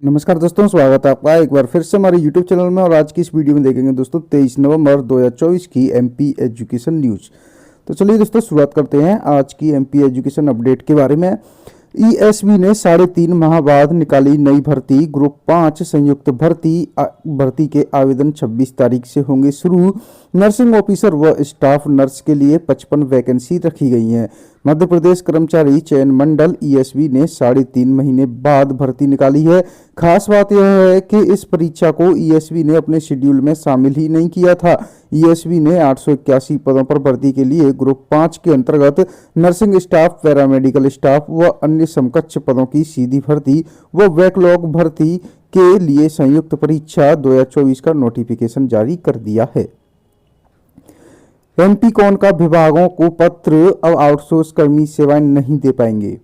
नमस्कार दोस्तों, स्वागत है आपका एक बार फिर से हमारे YouTube चैनल में। और आज की इस वीडियो में देखेंगे दोस्तों 23 नवंबर 2024 की एमपी एजुकेशन न्यूज़। तो चलिए दोस्तों शुरुआत करते हैं आज की एमपी एजुकेशन अपडेट के बारे में। ईएसबी ने 3.5 माह बाद निकाली नई भर्ती। ग्रुप 5 संयुक्त भर्ती के आवेदन 26 तारीख से होंगे शुरू। नर्सिंग ऑफिसर व स्टाफ नर्स के लिए 55 वैकेंसी रखी गई हैं। मध्य प्रदेश कर्मचारी चयन मंडल ईएसबी ने 3.5 महीने बाद भर्ती निकाली है। खास बात यह है कि इस परीक्षा को ईएसबी ने अपने शेड्यूल में शामिल ही नहीं किया था। ईएसबी ने 881 पदों पर भर्ती के लिए ग्रुप 5 के अंतर्गत नर्सिंग स्टाफ, पैरामेडिकल स्टाफ व अन्य समकक्ष पदों की सीधी भर्ती व बैकलॉग भर्ती के लिए संयुक्त परीक्षा 2024 का नोटिफिकेशन जारी कर दिया है। एमपी कौन का विभागों को पत्र, अब आउटसोर्स कर्मी सेवाएं नहीं दे पाएंगे।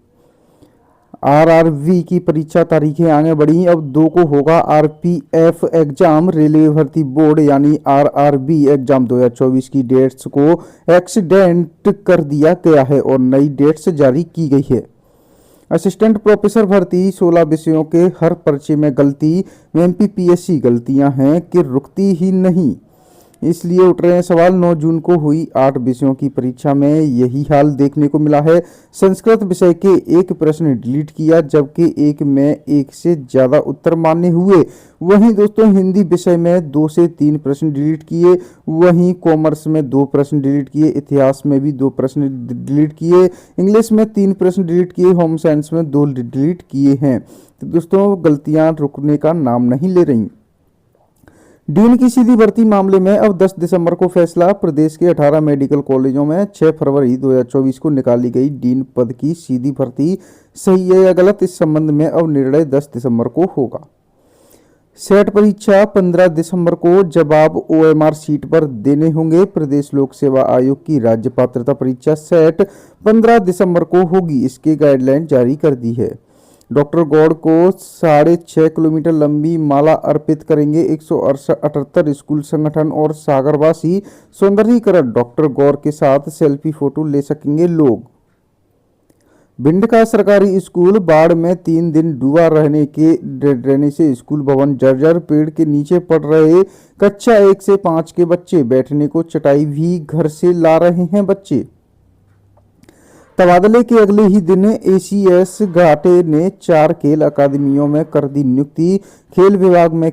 आरआरबी की परीक्षा तारीखें आगे बढ़ी। अब 2 को होगा आरपीएफ एग्जाम। रेलवे भर्ती बोर्ड यानी आरआरबी एग्जाम 2024 की डेट्स को एक्सीडेंट कर दिया गया है और नई डेट्स जारी की गई है। असिस्टेंट प्रोफेसर भर्ती 16 विषयों के हर पर्चे में गलती। एमपीपीएससी गलतियां हैं कि रुकती ही नहीं, इसलिए उठ रहे हैं सवाल। 9 जून को हुई 8 विषयों की परीक्षा में यही हाल देखने को मिला है। संस्कृत विषय के 1 प्रश्न डिलीट किया, जबकि एक में 1 से ज्यादा उत्तर मान्य हुए। वहीं दोस्तों हिंदी विषय में 2 से 3 प्रश्न डिलीट किए। वहीं कॉमर्स में 2 प्रश्न डिलीट किए। इतिहास में भी 2 प्रश्न डिलीट किए। इंग्लिश में 3 प्रश्न डिलीट किए। होम साइंस में 2 डिलीट किए हैं। तो दोस्तों गलतियां रुकने का नाम नहीं ले रही। डीन की सीधी भर्ती मामले में अब 10 दिसंबर को फैसला। प्रदेश के 18 मेडिकल कॉलेजों में 6 फरवरी 2024 को निकाली गई डीन पद की सीधी भर्ती सही है या गलत, इस संबंध में अब निर्णय 10 दिसंबर को होगा। सेट परीक्षा 15 दिसंबर को जवाब ओएमआर सीट पर देने होंगे। प्रदेश लोक सेवा आयोग की राज्य पात्रता परीक्षा सेट 15 दिसंबर को होगी, इसके गाइडलाइन जारी कर दी है। डॉक्टर गौड़ को 6.5 किलोमीटर लंबी माला अर्पित करेंगे 178 स्कूल संगठन और सागरवासी। सौंदर्यीकरण डॉक्टर गौड़ के साथ सेल्फी फोटो ले सकेंगे लोग। भिंड का सरकारी स्कूल बाढ़ में 3 दिन डूबा रहने से स्कूल भवन जर्जर। पेड़ के नीचे पड़ रहे कक्षा 1 से 5 के बच्चे, बैठने को चटाई भी घर से ला रहे हैं बच्चे। तबादले के अगले ही दिन एसीएस घाटे ने 4 खेल अकादमियों में कर दी नियुक्ति। खेल विभाग में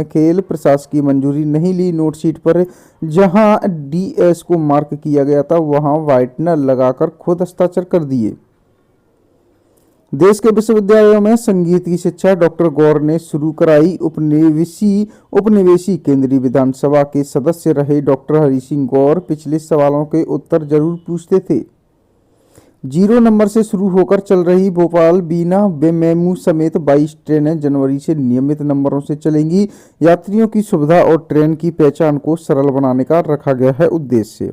खेल प्रशासकीय मंजूरी नहीं ली। नोटशीट पर जहां डीएस को मार्क किया गया था, वहां व्हाइटनर लगाकर खुद हस्ताक्षर कर दिए। देश के विश्वविद्यालयों में संगीत की शिक्षा डॉक्टर गौर ने शुरू कराई। उपनिवेशी केंद्रीय विधानसभा के सदस्य रहे डॉक्टर हरि सिंह गौर पिछले सवालों के उत्तर जरूर पूछते थे। 0 नंबर से शुरू होकर चल रही भोपाल बीना मेमू समेत 22 ट्रेनें जनवरी से नियमित नंबरों से चलेंगी। यात्रियों की सुविधा और ट्रेन की पहचान को सरल बनाने का रखा गया है उद्देश्य।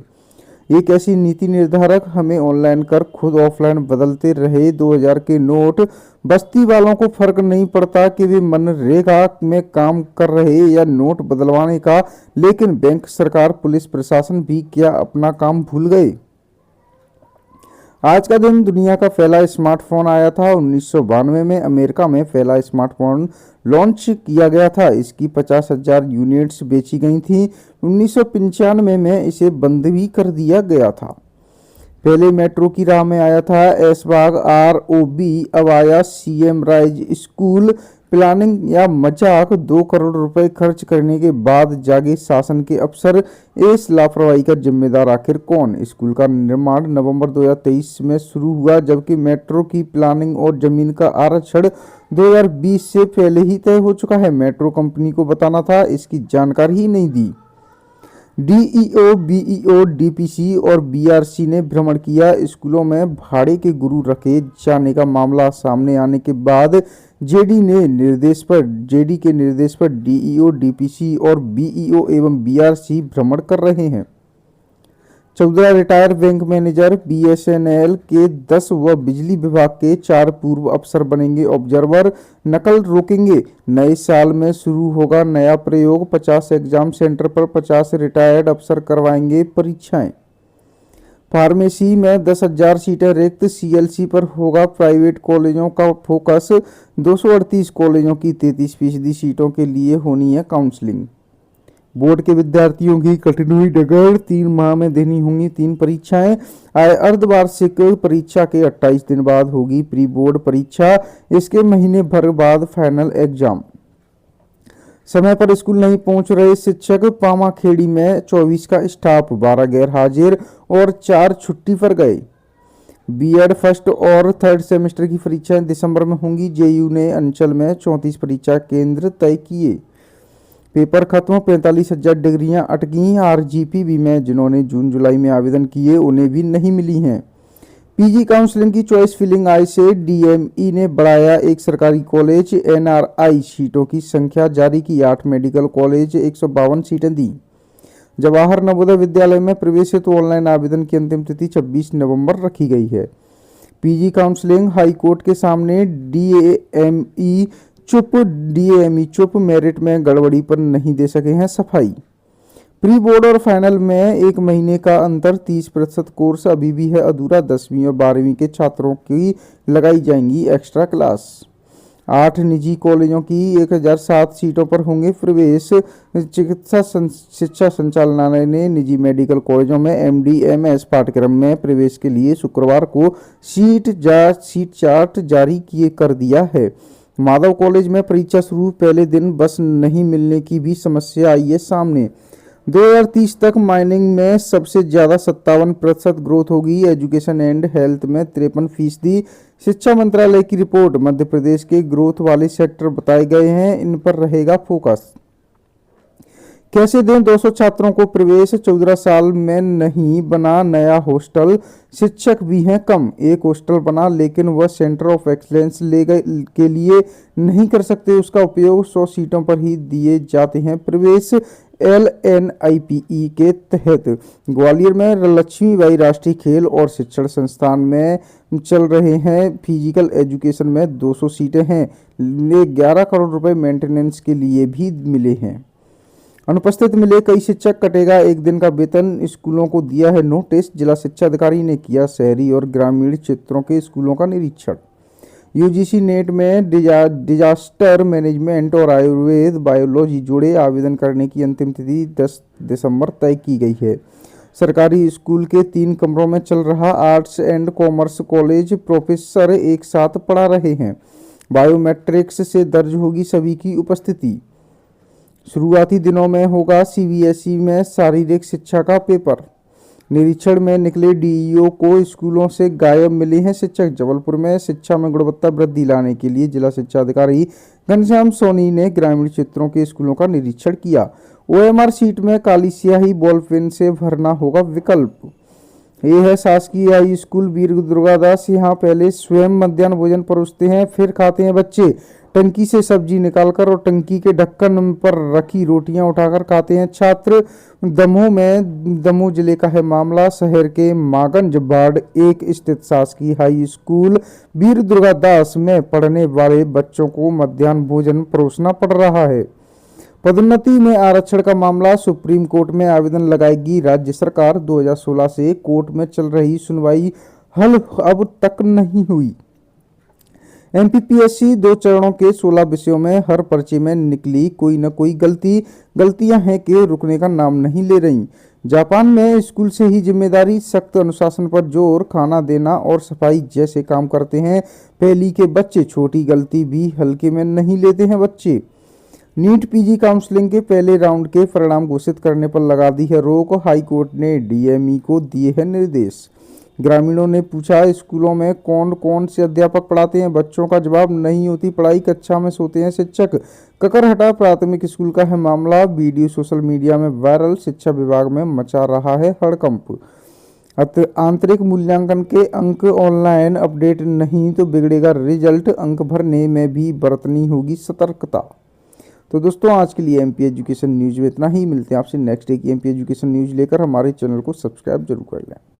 एक ऐसी नीति निर्धारक हमें ऑनलाइन कर खुद ऑफलाइन बदलते रहे 2000 के नोट। बस्ती वालों को फर्क नहीं पड़ता कि वे मनरेगा में काम कर रहे या नोट बदलवाने का, लेकिन बैंक, सरकार, पुलिस प्रशासन भी क्या अपना काम भूल गए। आज का दिन दुनिया का पहला स्मार्टफोन आया था। 1992 में अमेरिका में पहला स्मार्टफोन लॉन्च किया गया था। इसकी 50,000 यूनिट्स बेची गई थी। 1995 में इसे बंद भी कर दिया गया था। पहले मेट्रो की राह में आया था ऐशबाग आरओबी, अब आया सीएम राइज स्कूल। प्लानिंग या मजाक, 2 करोड़ रुपए खर्च करने के बाद जागे शासन के अफसर। इस लापरवाही का जिम्मेदार आखिर कौन। स्कूल का निर्माण नवंबर 2023 में शुरू हुआ, जबकि मेट्रो की प्लानिंग और जमीन का आरक्षण 2020 से पहले ही तय हो चुका है। मेट्रो कंपनी को बताना था, इसकी जानकारी ही नहीं दी। डीईओ, बीईओ, डीपीसी और बीआरसी ने भ्रमण किया। स्कूलों में भाड़े के गुरु रखे जाने का मामला सामने आने के बाद जेडी के निर्देश पर डीईओ, डीपीसी और बीईओ एवं बीआरसी भ्रमण कर रहे हैं। 14 रिटायर बैंक मैनेजर बीएसएनएल के 10 व बिजली विभाग के 4 पूर्व अफसर बनेंगे ऑब्जर्वर। नकल रोकेंगे। नए साल में शुरू होगा नया प्रयोग। 50 एग्जाम सेंटर पर 50 रिटायर्ड अफसर करवाएंगे परीक्षाएं। फार्मेसी में 10,000 सीटें रिक्त, सीएलसी पर होगा प्राइवेट कॉलेजों का फोकस। 238 कॉलेजों की 33% सीटों के लिए होनी है काउंसलिंग। बोर्ड के विद्यार्थियों की कठिन हुई डगर, 3 माह में देनी होंगी 3 परीक्षाएं। अर्धवार्षिक परीक्षा के 28 दिन बाद होगी प्री बोर्ड परीक्षा, इसके महीने भर बाद फाइनल एग्जाम। समय पर स्कूल नहीं पहुंच रहे शिक्षक, पामाखेड़ी में 24 का स्टाफ, 12 गैर हाजिर और 4 छुट्टी पर गए। बीएड फर्स्ट और थर्ड सेमेस्टर की परीक्षाएं दिसंबर में होंगी। जेयू ने अंचल में 34 परीक्षा केंद्र तय किए। पेपर खत्म, 45,000 डिग्रियां अटकी। आरजीपीवी में जिन्होंने जून जुलाई में आवेदन किए उन्हें भी नहीं मिली हैं। पीजी काउंसलिंग की चॉइस फिलिंग आई से डीएमई ने बढ़ाया एक सरकारी कॉलेज। एनआरआई सीटों की संख्या जारी की, 8 मेडिकल कॉलेज, 152 सीटें दी। जवाहर नवोदय विद्यालय में प्रवेश हेतु ऑनलाइन आवेदन की अंतिम तिथि 26 नवंबर रखी गई है। पीजी काउंसलिंग हाई कोर्ट के सामने, डीएमई चुप, मेरिट में गड़बड़ी पर नहीं दे सके हैं सफाई। प्री बोर्ड और फाइनल में 1 महीने का अंतर, 30% कोर्स अभी भी है अधूरा। 10वीं और 12वीं के छात्रों की लगाई जाएंगी एक्स्ट्रा क्लास। 8 निजी कॉलेजों की 1007 सीटों पर होंगे प्रवेश। चिकित्सा शिक्षा संचालनालय ने निजी मेडिकल कॉलेजों में एमडी/एमएस पाठ्यक्रम में प्रवेश के लिए शुक्रवार को सीट चार्ट जारी कर दिया है। माधव कॉलेज में परीक्षा शुरू पहले दिन बस नहीं मिलने की भी समस्या आई है सामने। 2030 तक माइनिंग में सबसे ज्यादा 57% ग्रोथ होगी। एजुकेशन एंड हेल्थ में 53%। शिक्षा मंत्रालय की रिपोर्ट, मध्य प्रदेश के ग्रोथ वाले सेक्टर बताए गए हैं, इन पर रहेगा फोकस। कैसे दें 200 छात्रों को प्रवेश, 14 साल में नहीं बना नया हॉस्टल। शिक्षक भी हैं कम, एक हॉस्टल बना लेकिन वह सेंटर ऑफ एक्सलेंस के लिए नहीं कर सकते उसका उपयोग। 100 सीटों पर ही दिए जाते हैं प्रवेश एलएनआईपीई के तहत। ग्वालियर में लक्ष्मीबाई राष्ट्रीय खेल और शिक्षण संस्थान में चल रहे हैं फिजिकल एजुकेशन में 200 सीटें हैं। 11 करोड़ रुपए मेंटेनेंस के लिए भी मिले हैं। अनुपस्थित मिले कई शिक्षक, कटेगा 1 दिन का वेतन। स्कूलों को दिया है नोटिस। जिला शिक्षा अधिकारी ने किया शहरी और ग्रामीण क्षेत्रों के स्कूलों का निरीक्षण। यूजीसी नेट में डिजास्टर मैनेजमेंट और आयुर्वेद बायोलॉजी जोड़े आवेदन करने की अंतिम तिथि 10 दिसंबर तय की गई है। सरकारी स्कूल के 3 कमरों में चल रहा arts and commerce college, professor एक साथ पढ़ा रहे हैं। बायोमेट्रिक्स से दर्ज होगी सभी की उपस्थिति। शुरुआती दिनों में होगा सीबीएसई में शारीरिक शिक्षा का पेपर। निरीक्षण में निकले डीईओ को स्कूलों से गायब मिले हैं शिक्षक। जबलपुर में शिक्षा में गुणवत्ता वृद्धि लाने के लिए जिला शिक्षा अधिकारी घनश्याम सोनी ने ग्रामीण क्षेत्रों के स्कूलों का निरीक्षण किया। ओएमआर सीट में काली स्याही बॉल पेन से भरना होगा विकल्प। ये है शासकीय हाई स्कूल वीर दुर्गादास। यहाँ पहले स्वयं मध्याह्न भोजन परोसते हैं, फिर खाते हैं बच्चे। टंकी से सब्जी निकालकर और टंकी के ढक्कन पर रखी रोटियां उठाकर खाते हैं छात्र। दमोह जिले का है मामला। शहर के मागंज वार्ड 1 स्थित शासकीय हाई स्कूल वीर दुर्गादास में पढ़ने वाले बच्चों को मध्याह्न भोजन परोसना पड़ रहा है। पदोन्नति में आरक्षण का मामला, सुप्रीम कोर्ट में आवेदन लगाएगी राज्य सरकार। 2016 से कोर्ट में चल रही सुनवाई हल अब तक नहीं हुई। एमपीपीएससी 2 चरणों के 16 विषयों में हर पर्चे में निकली कोई न कोई गलतियां हैं कि रुकने का नाम नहीं ले रही। जापान में स्कूल से ही जिम्मेदारी, सख्त अनुशासन पर जोर, खाना देना और सफाई जैसे काम करते हैं पहली के बच्चे। छोटी गलती भी हल्के में नहीं लेते हैं बच्चे। नीट पीजी काउंसलिंग के पहले राउंड के परिणाम घोषित करने पर लगा दी है रोक। हाई कोर्ट ने डीएमई को दिए हैं निर्देश। ग्रामीणों ने पूछा स्कूलों में कौन कौन से अध्यापक पढ़ाते हैं, बच्चों का जवाब नहीं होती पढ़ाई, कक्षा में सोते हैं शिक्षक। ककरहटा प्राथमिक स्कूल का है मामला। वीडियो सोशल मीडिया में वायरल, शिक्षा विभाग में मचा रहा है हड़कंप। आंतरिक मूल्यांकन के अंक ऑनलाइन अपडेट नहीं तो बिगड़ेगा रिजल्ट। अंक भरने में भी बरतनी होगी सतर्कता। तो दोस्तों आज के लिए एमपी एजुकेशन न्यूज में इतना ही। मिलते हैं आपसे नेक्स्ट डे की एमपी एजुकेशन न्यूज लेकर। हमारे चैनल को सब्सक्राइब जरूर कर लें।